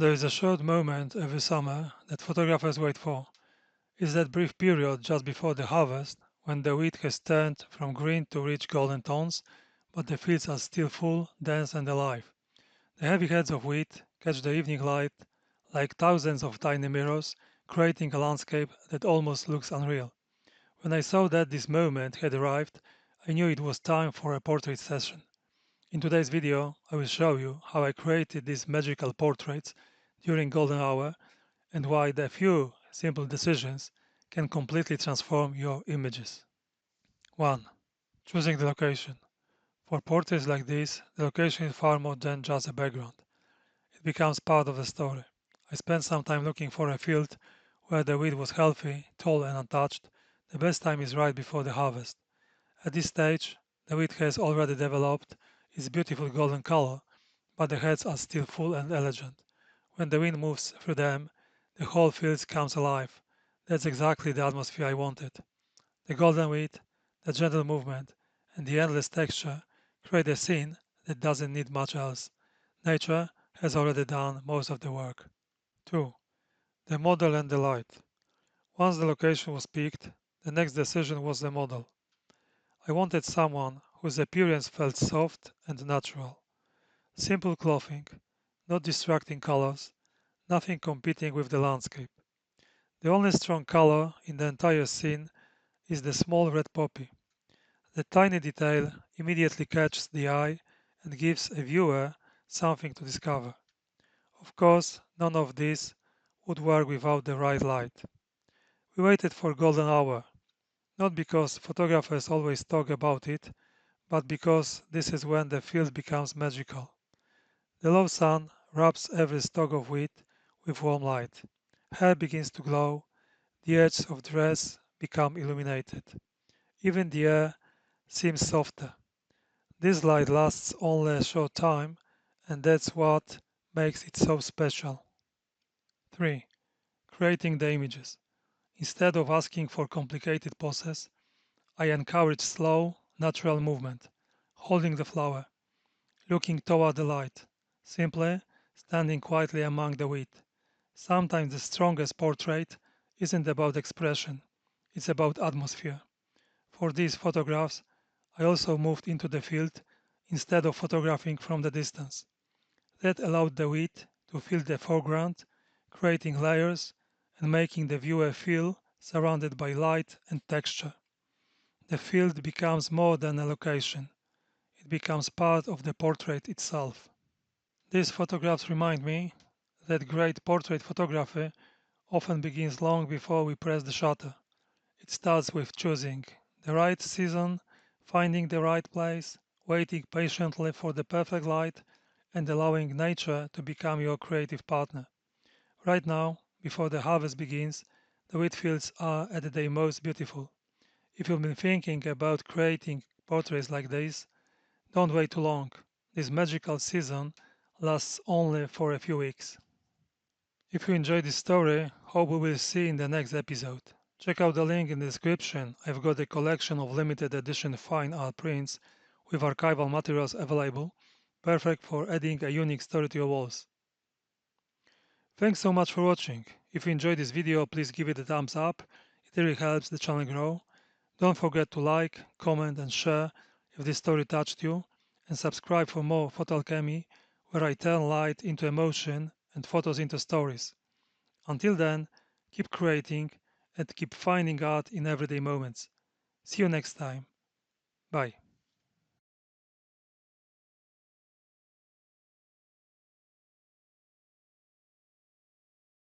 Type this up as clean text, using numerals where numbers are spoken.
There is a short moment every summer that photographers wait for. It's that brief period just before the harvest when the wheat has turned from green to rich golden tones, but the fields are still full, dense, and alive. The heavy heads of wheat catch the evening light like thousands of tiny mirrors, creating a landscape that almost looks unreal. When I saw that this moment had arrived, I knew it was time for a portrait session. In today's video, I will show you how I created these magical portraits during golden hour and why the few simple decisions can completely transform your images. 1. Choosing the location. For portraits like this, the location is far more than just a background. It becomes part of the story. I spent some time looking for a field where the wheat was healthy, tall and untouched. The best time is right before the harvest. At this stage, the wheat has already developed its beautiful golden color, but the heads are still full and elegant. When the wind moves through them, the whole field comes alive. That's exactly the atmosphere I wanted. The golden wheat, the gentle movement, and the endless texture create a scene that doesn't need much else. Nature has already done most of the work. 2. The model and the light. Once the location was picked, the next decision was the model. I wanted someone whose appearance felt soft and natural. Simple clothing, not distracting colors, nothing competing with the landscape. The only strong color in the entire scene is the small red poppy. The tiny detail immediately catches the eye and gives a viewer something to discover. Of course, none of this would work without the right light. We waited for golden hour, not because photographers always talk about it, but because this is when the field becomes magical. The low sun wraps every stalk of wheat with warm light. Hair begins to glow, the edges of dress become illuminated. Even the air seems softer. This light lasts only a short time, and that's what makes it so special. 3. Creating the images. Instead of asking for complicated poses, I encourage slow, natural movement, holding the flower, looking toward the light, simply standing quietly among the wheat. Sometimes the strongest portrait isn't about expression, it's about atmosphere. For these photographs, I also moved into the field instead of photographing from the distance. That allowed the wheat to fill the foreground, creating layers and making the viewer feel surrounded by light and texture. The field becomes more than a location, it becomes part of the portrait itself. These photographs remind me that great portrait photography often begins long before we press the shutter. It starts with choosing the right season, finding the right place, waiting patiently for the perfect light, and allowing nature to become your creative partner. Right now, before the harvest begins, the wheat fields are at their most beautiful. If you've been thinking about creating portraits like this, don't wait too long. This magical season lasts only for a few weeks. If you enjoyed this story, hope we will see in the next episode. Check out the link in the description. I've got a collection of limited edition fine art prints with archival materials available, perfect for adding a unique story to your walls. Thanks so much for watching. If you enjoyed this video, please give it a thumbs up. It really helps the channel grow. Don't forget to like, comment and share if this story touched you, and subscribe for more Photo Alchemy, where I turn light into emotion and photos into stories. Until then, keep creating and keep finding art in everyday moments. See you next time. Bye.